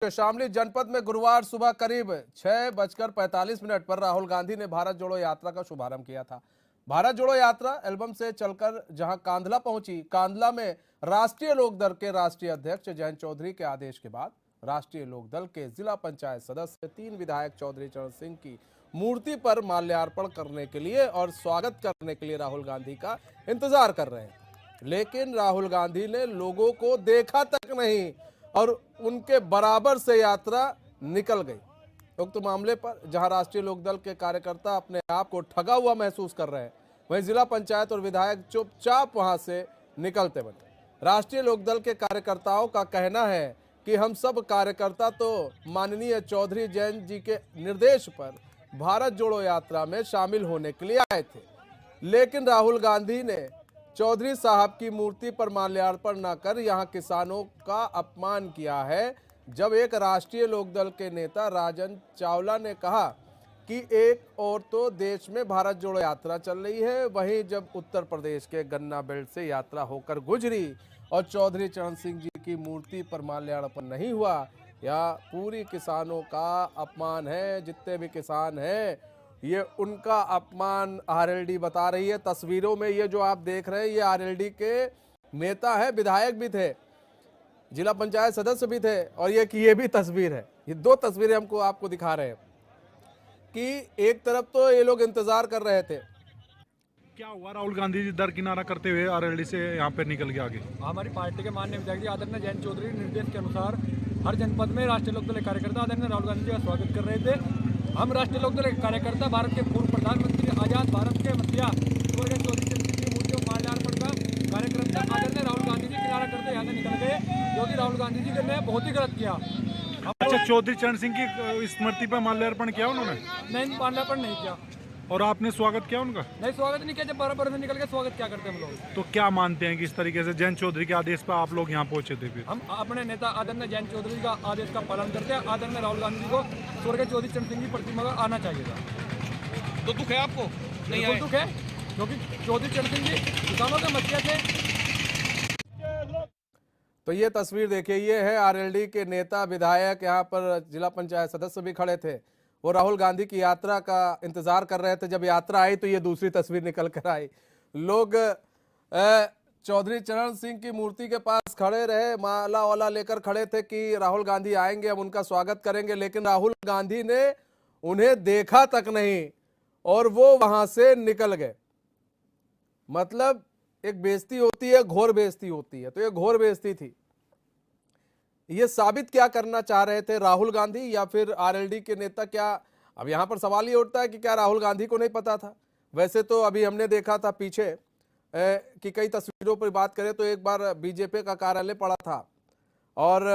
शामली जनपद में गुरुवार सुबह करीब 6:45 पर राहुल गांधी ने भारत जोड़ो यात्रा का शुभारंभ किया था। भारत जोड़ो यात्रा एल्बम से चलकर जहां कांधला पहुंची, कांधला में राष्ट्रीय लोकदल के राष्ट्रीय अध्यक्ष जयंत चौधरी के आदेश के बाद राष्ट्रीय लोकदल के जिला पंचायत सदस्य 3 विधायक चौधरी चरण सिंह की मूर्ति पर माल्यार्पण करने के लिए और स्वागत करने के लिए राहुल गांधी का इंतजार कर रहे हैं, लेकिन राहुल गांधी ने लोगों को देखा तक नहीं और उनके बराबर से यात्रा निकल गई। उक्त मामले पर जहां राष्ट्रीय लोकदल के कार्यकर्ता अपने आप को ठगा हुआ महसूस कर रहे हैं, वहीं जिला पंचायत और विधायक चुपचाप वहां से निकलते बने। राष्ट्रीय लोकदल के कार्यकर्ताओं का कहना है कि हम सब कार्यकर्ता तो माननीय चौधरी जयंत जी के निर्देश पर भारत जोड़ो यात्रा में शामिल होने के लिए आए थे, लेकिन राहुल गांधी ने चौधरी साहब की मूर्ति पर माल्यार्पण न कर यहां किसानों का अपमान किया है। जब एक राष्ट्रीय लोकदल के नेता राजन चावला ने कहा कि एक और तो देश में भारत जोड़ो यात्रा चल रही है, वहीं जब उत्तर प्रदेश के गन्ना बेल्ट से यात्रा होकर गुजरी और चौधरी चरण सिंह जी की मूर्ति पर माल्यार्पण नहीं हुआ, यह पूरी किसानों का अपमान है। जितने भी किसान हैं ये उनका अपमान आरएलडी बता रही है। तस्वीरों में ये जो आप देख रहे हैं ये आरएलडी के नेता है, विधायक भी थे, जिला पंचायत सदस्य भी थे, और ये भी तस्वीर है। ये दो तस्वीरें हमको आपको दिखा रहे हैं कि एक तरफ तो ये लोग इंतजार कर रहे थे। क्या हुआ? राहुल गांधी जी दरकिनारा करते हुए आरएलडी से यहाँ पे निकल के आगे। हमारी पार्टी के माननीय विधायक आदरणीय जयंत चौधरी निर्देश के अनुसार हर जनपद में राष्ट्रीय लोकदल के कार्यकर्ता आदरणीय राहुल गांधी जी का स्वागत कर रहे थे। हम राष्ट्रीय लोकदल के कार्यकर्ता भारत के पूर्व प्रधानमंत्री आजाद भारत के मुखिया स्वर्गीय चौधरी चरण सिंह की मूर्ति को माल्यार्पण का कार्यक्रम था। आदरणीय राहुल गांधी जी किनारा करते यहाँ से निकल गए, क्योंकि राहुल गांधी जी ने बहुत ही गलत किया। अच्छा, चौधरी चरण सिंह की स्मृति पर माल्यार्पण किया उन्होंने? नहीं, माल्यार्पण नहीं किया। और आपने स्वागत किया उनका? नहीं, स्वागत नहीं किया। जब बराबर से निकल के स्वागत क्या करते हम लोग? तो क्या मानते हैं कि इस तरीके से जयंत चौधरी के आदेश पर आप लोग यहाँ पहुंचे थे? फिर हम अपने नेता आदरणीय जयंत चौधरी का आदेश का पालन करते हैं। आदरणीय राहुल गांधी जी को स्वर्गीय चौधरी चरण सिंह की प्रतिमा का आना चाहिए था। तो दुख है आपको? नहीं है? दुख है, क्योंकि चौधरी चरण सिंह जी किसानों के मुखिया थे। तो ये तस्वीर देखिए, ये है आरएलडी के नेता विधायक, यहाँ पर जिला पंचायत सदस्य भी खड़े थे। वो राहुल गांधी की यात्रा का इंतजार कर रहे थे। जब यात्रा आई तो ये दूसरी तस्वीर निकल कर आई। लोग चौधरी चरण सिंह की मूर्ति के पास खड़े रहे, माला वाला लेकर खड़े थे कि राहुल गांधी आएंगे, हम उनका स्वागत करेंगे, लेकिन राहुल गांधी ने उन्हें देखा तक नहीं और वो वहां से निकल गए। मतलब एक बेइज्जती होती है, घोर बेइज्जती होती है, तो ये घोर बेइज्जती थी। ये साबित क्या करना चाह रहे थे राहुल गांधी या फिर आरएलडी के नेता? क्या अब यहां पर सवाल ये उठता है कि क्या राहुल गांधी को नहीं पता था? वैसे तो अभी हमने देखा था पीछे कि कई तस्वीरों पर बात करें तो एक बार बीजेपी का कार्यालय पड़ा था और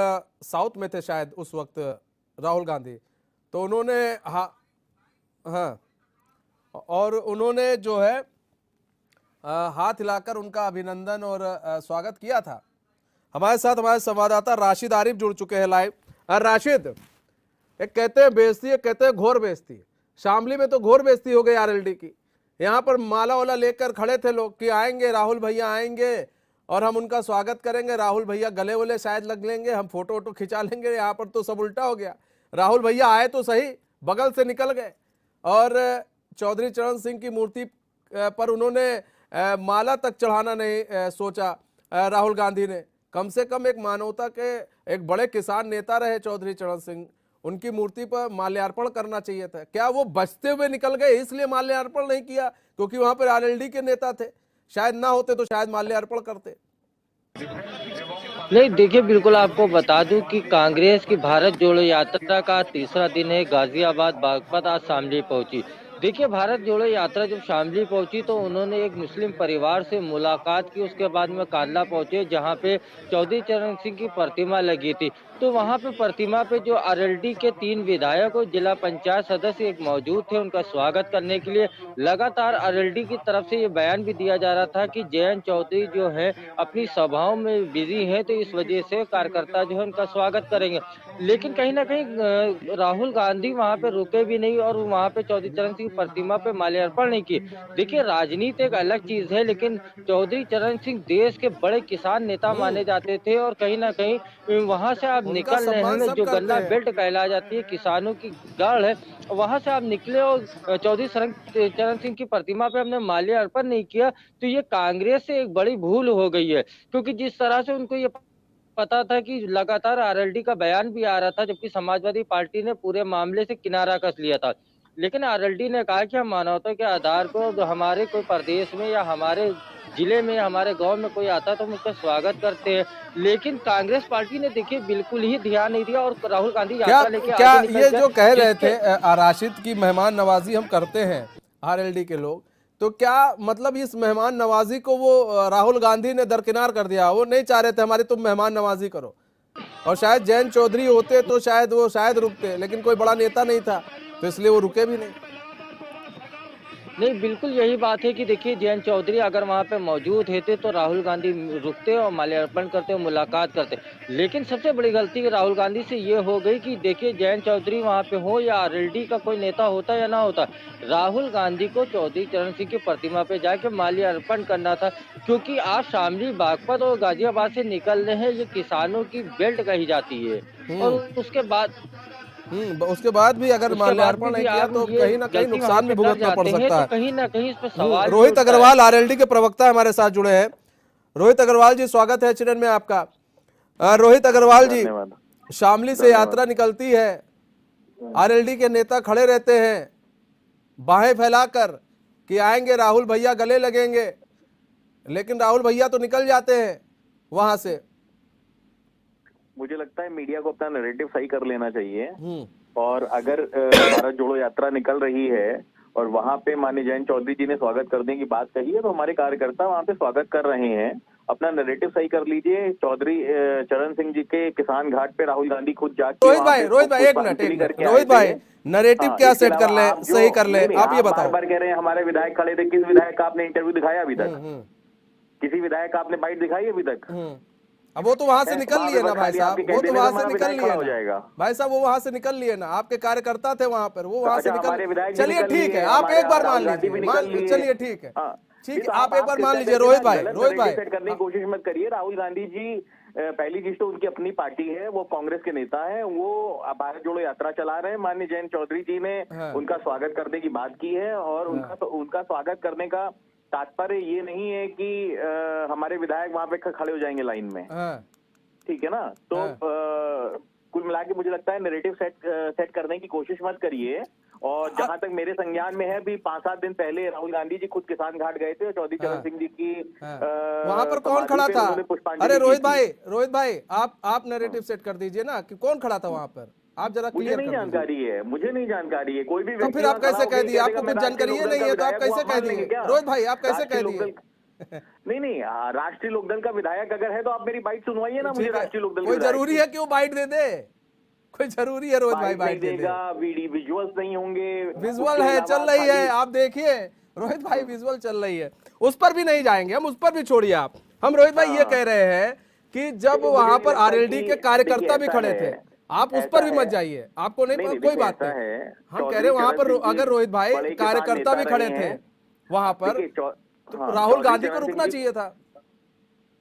साउथ में थे शायद उस वक्त राहुल गांधी, तो उन्होंने हाँ और उन्होंने जो है हाथ हिलाकर उनका अभिनंदन और स्वागत किया था। हमारे साथ हमारे संवाददाता राशिद आरिफ जुड़ चुके हैं लाइव। राशिद, एक कहते हैं बेइज्जती है, कहते हैं घोर बेइज्जती। शामली में तो घोर बेइज्जती हो गई आरएलडी की। यहाँ पर माला वाला लेकर खड़े थे लोग कि आएंगे, राहुल भैया आएंगे और हम उनका स्वागत करेंगे, राहुल भैया गले वले शायद लग लेंगे, हम फोटो वोटो खिंचा लेंगे। यहाँ पर तो सब उल्टा हो गया। राहुल भैया आए तो सही, बगल से निकल गए और चौधरी चरण सिंह की मूर्ति पर उन्होंने माला तक चढ़ाना नहीं सोचा। राहुल गांधी ने कम से कम एक मानवता के एक बड़े किसान नेता रहे चौधरी चरण सिंह, उनकी मूर्ति पर माल्यार्पण करना चाहिए था। क्या वो बचते हुए निकल गए इसलिए माल्यार्पण नहीं किया क्योंकि वहां पर आरएलडी के नेता थे? शायद ना होते तो शायद माल्यार्पण करते। नहीं, देखिए, बिल्कुल आपको बता दूं कि कांग्रेस की भारत जोड़ो यात्रा का तीसरा दिन है। गाजियाबाद बागपत आज शामली पहुंची। देखिए, भारत जोड़ो यात्रा जब शामली पहुंची तो उन्होंने एक मुस्लिम परिवार से मुलाकात की, उसके बाद में कांधला पहुंचे जहां पे चौधरी चरण सिंह की प्रतिमा लगी थी। तो वहां पे प्रतिमा पे जो आरएलडी के 3 विधायक और जिला पंचायत सदस्य एक मौजूद थे, उनका स्वागत करने के लिए लगातार आरएलडी की तरफ से ये बयान भी दिया जा रहा था कि जयंत चौधरी जो है अपनी सभाओं में बिजी हैं, तो इस वजह से कार्यकर्ता जो है उनका स्वागत करेंगे। लेकिन कहीं ना कहीं राहुल गांधी वहां पे रुके भी नहीं और वहां पे चौधरी चरण सिंह प्रतिमा पे माल्यार्पण नहीं की। देखिए, राजनीति एक अलग चीज है, लेकिन चौधरी चरण सिंह देश के बड़े किसान नेता माने जाते थे और कहीं ना कहीं वहां से आप आप उनका निकल रहे सम्मान हैं, सब जो करते गन्ना हैं। बेल्ट कहला जाती है, किसानों की गढ़ है, वहां से आप निकले और चौधरी चरण सिंह की प्रतिमा पे हमने माल्यार्पण नहीं किया, तो ये कांग्रेस से एक बड़ी भूल हो गई है। क्योंकि जिस तरह से उनको ये पता था कि लगातार आरएलडी का बयान भी आ रहा था, जबकि समाजवादी पार्टी ने पूरे मामले से किनारा कस लिया था, लेकिन आरएलडी ने कहा कि हम मानवता के आधार पर जो हमारे कोई प्रदेश में या हमारे जिले में या हमारे गांव में कोई आता है तो हम उसका स्वागत करते हैं। लेकिन कांग्रेस पार्टी ने देखिए बिल्कुल ही ध्यान नहीं दिया और राहुल गांधी क्या यात्रा लेके क्या आगे निकल ये गया, जो कह रहे जिसके थे राशिद की मेहमान नवाजी हम करते हैं आरएलडी के लोग, तो क्या मतलब इस मेहमान नवाजी को वो राहुल गांधी ने दरकिनार कर दिया? वो नहीं चाह रहे थे हमारी तुम मेहमान नवाजी करो, और शायद जयंत चौधरी होते तो शायद वो रुकते, लेकिन कोई बड़ा नेता नहीं था तो इसलिए वो रुके भी नहीं। नहीं, बिल्कुल यही बात है कि देखिए जयंत चौधरी अगर वहाँ पे मौजूद रहते तो राहुल गांधी रुकते और माल्यार्पण करते और मुलाकात करते। लेकिन सबसे बड़ी गलती राहुल गांधी से ये हो गई कि देखिए जयंत चौधरी वहाँ पे हो या आरएलडी का कोई नेता होता या ना होता, राहुल गांधी को चौधरी चरण सिंह की प्रतिमा पे जाके माल्यार्पण करना था। क्योंकि आज शामली, बागपत और गाजियाबाद से निकल रहे हैं, ये किसानों की बेल्ट कही जाती है। और उसके बाद भी अगर उसके बाद माल्यार्पण नहीं भी किया आप तो ये कहीं ना कहीं गलती वहाँ नुकसान भी पे कर भुगतना पड़ जाते हैं, सकता तो है। कहीं ना कहीं इस पे सवाल भी रोहित उठता है। अग्रवाल आरएलडी के प्रवक्ता हमारे साथ जुड़े हैं। रोहित अग्रवाल जी, स्वागत है चैनल में आपका। रोहित अग्रवाल जी, शामली से यात्रा निकलती है, आरएलडी के नेता खड़े रहते हैं बाहें फैलाकर कि आएंगे राहुल भैया, गले लगेंगे, लेकिन राहुल भैया तो निकल जाते हैं वहां से। मुझे लगता है मीडिया को अपना नैरेटिव सही कर लेना चाहिए, और अगर भारत जोड़ो यात्रा निकल रही है और वहां पे माननीय जयंत चौधरी जी ने स्वागत करने की बात कही है, तो हमारे कार्यकर्ता वहां पे स्वागत कर रहे हैं। अपना नैरेटिव सही कर लीजिए। चौधरी चरण सिंह जी के किसान घाट पे राहुल गांधी खुद जाके रोहित भाई एक मिनट रोहित भाई, नैरेटिव क्या सेट कर ले, सही कर ले, आप ये बताओ। बार कह रहे हैं हमारे विधायक खड़े थे, किस विधायक का आपने इंटरव्यू दिखाया अभी तक? किसी विधायक का आपने बाइट दिखाई अभी तक? अब वो तो वहां से निकल लिए ना भाई साहब, वो तो वहां से निकल लिए ना भाई साहब, वो वहां से निकल लिए ना, आपके कार्यकर्ता थे वहां पर, वो वहां से निकल। चलिए चलिए ठीक है, आप एक बार मान लीजिए, चलिए ठीक है, ठीक है, आप एक बार मान लीजिए। रोहित भाई सेट करने की कोशिश मत करिए। राहुल गांधी जी पहली चीज तो उनकी अपनी पार्टी है, वो कांग्रेस के नेता है, वो भारत जोड़ो यात्रा चला रहे हैं। माननीय जयंत चौधरी जी ने उनका स्वागत करने की बात की है, और उनका स्वागत करने का तात्पर्य ये नहीं है कि हमारे विधायक वहां पे खड़े हो जाएंगे लाइन में, ठीक है ना? तो कुल मिला के मुझे लगता है नैरेटिव सेट करने की कोशिश मत करिए। और जहां तक मेरे संज्ञान में है, भी 5-7 दिन पहले राहुल गांधी जी खुद किसान घाट गए थे और चौधरी चरण सिंह जी की वहां पर कौन खड़ा था? अरे रोहित भाई आप नैरेटिव सेट कर दीजिए ना कि कौन खड़ा था वहां पर, आप जरा मुझे नहीं जानकारी है, मुझे नहीं जानकारी है। कोई भी तो फिर आप कैसे कह दिए? आपको कुछ जानकारी नहीं है तो आप कैसे कह दिए? रोहित भाई आप कैसे कह दिए? नहीं, राष्ट्रीय लोकदल का विधायक अगर है तो आप मेरी बाइट सुनवाइए ना मुझे। राष्ट्रीय लोकदल कोई जरूरी है कि वो बाइट दे दे? कोई जरूरी है रोहित भाई बाइट देगा? विजुअल्स नहीं होंगे? विजुअल है, चल रही है, आप देखिए रोहित भाई, विजुअल चल रही है, उस पर भी नहीं जाएंगे हम, उस पर भी छोड़िए आप। हम रोहित भाई ये कह रहे हैं कि जब वहां पर आरएलडी के कार्यकर्ता भी खड़े थे, आप उस पर भी मत जाइए, आपको नहीं कोई बात नहीं। हम कह रहे हैं वहां पर अगर रोहित भाई कार्यकर्ता भी खड़े थे वहां पर, तो राहुल गांधी को रुकना चाहिए था।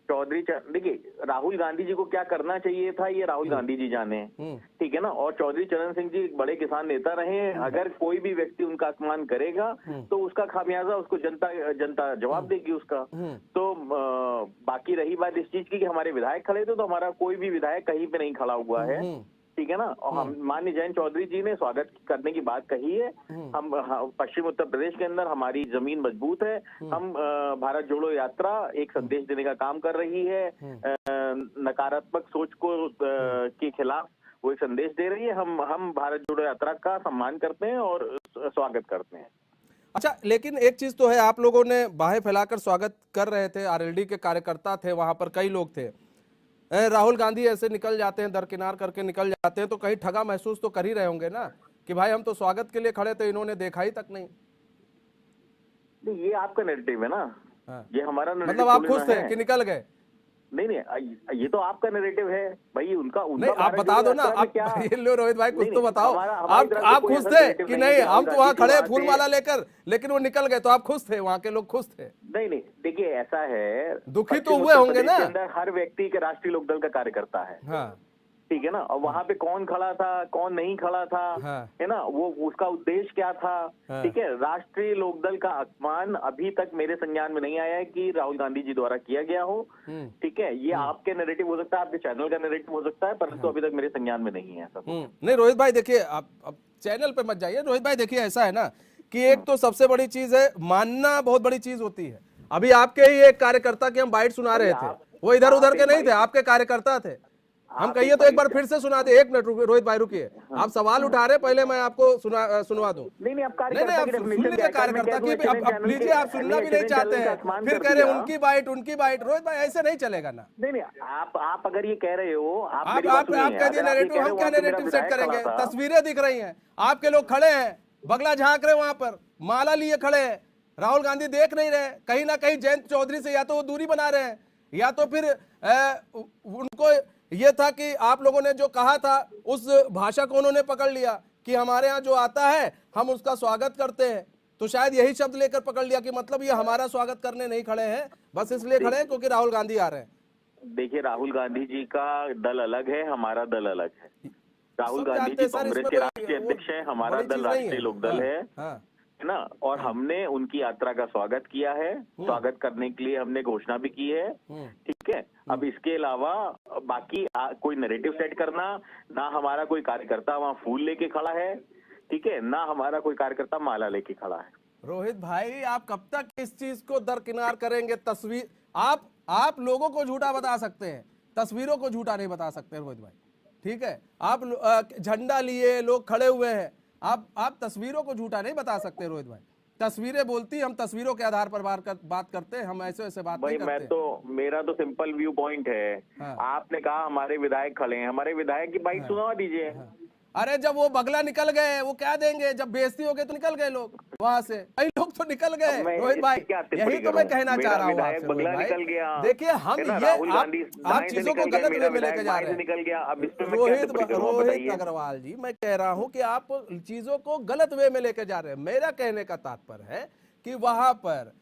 देखिए, राहुल गांधी जी को क्या करना चाहिए था ये राहुल गांधी जी जाने, ठीक है ना? और चौधरी चरण सिंह जी एक बड़े किसान नेता रहे हैं। अगर कोई भी व्यक्ति उनका अपमान करेगा तो उसका खामियाजा उसको जनता जवाब देगी उसका। तो बाकी रही बात इस चीज की कि हमारे विधायक खड़े थे, तो हमारा कोई भी विधायक कहीं पे नहीं खड़ा हुआ है, ठीक है ना? और हम माननीय जयंत चौधरी जी ने स्वागत करने की बात कही है। हम पश्चिम उत्तर प्रदेश के अंदर हमारी जमीन मजबूत है। हम भारत जोड़ो यात्रा एक संदेश देने का काम कर रही है, नकारात्मक सोच को के खिलाफ वो एक संदेश दे रही है। हम भारत जोड़ो यात्रा का सम्मान करते हैं और स्वागत करते हैं। अच्छा, लेकिन एक चीज तो है, आप लोगों ने बाहें फैलाकर स्वागत कर रहे थे, आरएलडी के कार्यकर्ता थे वहां पर, कई लोग थे। राहुल गांधी ऐसे निकल जाते हैं, दरकिनार करके निकल जाते हैं, तो कहीं ठगा महसूस तो कर ही रहे होंगे ना कि भाई हम तो स्वागत के लिए खड़े थे, इन्होंने देखा ही तक नहीं। ये आपका नैरेटिव है ना। ये हमारा मतलब आप खुश थे कि निकल गए? नहीं, ये तो आपका नैरेटिव है भाई। उनका नहीं, आप बता दो ना, आप ये लो रोहित भाई, कुछ तो बताओ। आप खुश थे कि नहीं हम तो वहाँ खड़े फूल माला लेकर, लेकिन वो निकल गए, तो आप खुश थे? वहाँ के लोग खुश थे? नहीं, देखिए ऐसा है, दुखी तो हुए होंगे ना। हर व्यक्ति के राष्ट्रीय लोकदल का कार्यकर्ता है, ठीक है ना, और वहां पे कौन खड़ा था कौन नहीं खड़ा था, हाँ। है ना, वो उसका उद्देश्य क्या था, हाँ। ठीक है। राष्ट्रीय लोकदल का अपमान अभी तक मेरे संज्ञान में नहीं आया है कि राहुल गांधी जी द्वारा किया गया हो, ठीक है। ये आपके नैरेटिव हो सकता है, आपके चैनल का नैरेटिव हो सकता है, परंतु अभी तक मेरे संज्ञान में नहीं है सब। नहीं रोहित भाई देखिए, आप अब चैनल पे मत जाइए रोहित भाई। देखिए ऐसा है ना कि एक तो सबसे बड़ी चीज है, मानना बहुत बड़ी चीज होती है। अभी आपके ही एक कार्यकर्ता की हम बाइट सुना रहे थे, वो इधर उधर के नहीं थे, आपके कार्यकर्ता थे। हम कहिए तो एक बार फिर से सुना दे। एक मिनट रोहित भाई रुकिए, आप सवाल उठा रहे, पहले मैं आपको सुनवा दूं। नहीं, आप नहीं आप सुन लीजिए कार्यकर्ता की, अब प्लीजिए, आप सुनना भी नहीं चाहते हैं, फिर कह रहे उनकी बाइट उनकी बाइट। रोहित भाई ऐसे नहीं चलेगा ना। नहीं, आप अगर ये कह रहे हो, आप कह दिए नैरेटिव, हम क्या नैरेटिव सेट करेंगे? तस्वीरें दिख रही हैं, आपके लोग खड़े हैं, बगला झांक रहे, वहां पर माला लिए खड़े हैं, राहुल गांधी देख नहीं रहे, कहीं ना कहीं जयंत चौधरी से या तो वो दूरी बना रहे हैं, या तो फिर उनको ये था कि आप लोगों ने जो कहा था उस भाषा को उन्होंने पकड़ लिया कि हमारे यहाँ जो आता है हम उसका स्वागत करते हैं, तो शायद यही शब्द लेकर पकड़ लिया कि मतलब ये हमारा स्वागत करने नहीं खड़े हैं, बस इसलिए खड़े हैं क्योंकि राहुल गांधी आ रहे हैं। देखिए, राहुल गांधी जी का दल अलग है, हमारा दल अलग है। राहुल सब गांधी जानते जी हैं सर, कांग्रेस इसमें के कोई राष्ट्रीय वो अध्यक्ष है, हमारा बड़ी दल चीज नहीं राष्ट्रीय लोकदल हाँ। है ना, और हमने उनकी यात्रा का स्वागत किया है। स्वागत करने के लिए हमने घोषणा भी की है, ठीक है। अब इसके अलावा बाकी कोई नैरेटिव सेट करना, ना हमारा कोई कार्यकर्ता वहाँ फूल लेके खड़ा है, ठीक है, ना हमारा कोई कार्यकर्ता माला लेके खड़ा है। रोहित भाई आप कब तक इस चीज को दरकिनार करेंगे? तस्वीर आप लोगों को झूठा बता सकते हैं, तस्वीरों को झूठा नहीं बता सकते रोहित भाई, ठीक है। आप झंडा लिए लोग खड़े हुए हैं, आप तस्वीरों को झूठा नहीं बता सकते रोहित भाई। तस्वीरें बोलती, हम तस्वीरों के आधार पर बात करते हैं, हम ऐसे बात नहीं करते। मैं तो मेरा तो सिंपल व्यू पॉइंट है। हाँ। आपने कहा हमारे विधायक खड़े हैं, हमारे विधायक की बाइट सुनवा दीजिए। अरे जब वो बगला निकल गए वो क्या देंगे? जब बेइज्जती हो गई तो निकल गए लोग वहां से, कई लोग तो निकल गए रोहित भाई। यही तो मैं कहना चाह रहा हूँ आपसे रोहित भाई। देखिए हम ये आप चीजों को गलत वे में लेके जा रहे हैं निकल गया। अब रोहित अग्रवाल जी, मैं कह रहा हूँ कि आप चीजों को गलत वे में लेके जा रहे हैं। मेरा कहने का तात्पर्य है कि वहां पर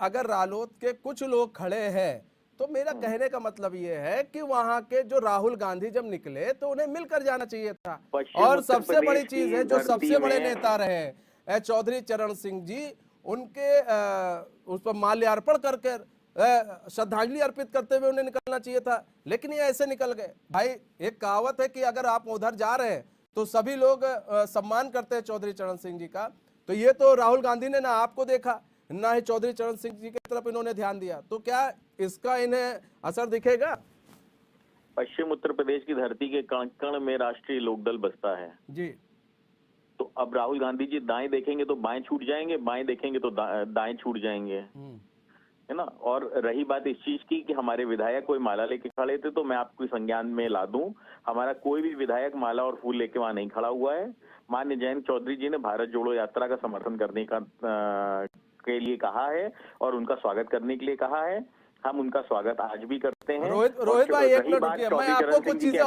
अगर रालोद के कुछ लोग खड़े हैं तो मेरा कहने का मतलब ये है कि वहां के जो राहुल गांधी जब निकले तो उन्हें मिलकर जाना चाहिए था। और सबसे बड़ी चीज है, जो सबसे बड़े नेता रहे चौधरी चरण सिंह जी, उनके उस पर माल्यार्पण करके श्रद्धांजलि अर्पित करते हुए उन्हें निकलना चाहिए था, लेकिन ये ऐसे निकल गए। भाई एक कहावत है कि अगर आप उधर जा रहे हैं तो सभी लोग सम्मान करते हैं चौधरी चरण सिंह जी का, तो ये तो राहुल गांधी ने ना आपको देखा ना ही चौधरी चरण सिंह जी की तरफ इन्होंने ध्यान दिया, तो क्या इसका इन्हें असर दिखेगा? पश्चिम उत्तर प्रदेश की धरती के कण कण में राष्ट्रीय लोकदल बसता है जी। तो अब राहुल गांधी जी दाएं देखेंगे तो बाएं छूट जाएंगे, बाएं देखेंगे तो दाएं छूट जाएंगे, है ना। और रही बात इस चीज की कि हमारे विधायक कोई माला लेके खड़े थे, तो मैं आपको संज्ञान में ला दूं, हमारा कोई भी विधायक माला और फूल लेके वहां नहीं खड़ा हुआ है। माननीय जयंत चौधरी जी ने भारत जोड़ो यात्रा का समर्थन करने के लिए कहा है और उनका स्वागत करने के लिए कहा है। हम उनका स्वागत आज भी करते हैं। रोहित भाई एक मिनट रुकिए, मैं आपको कुछ चीजें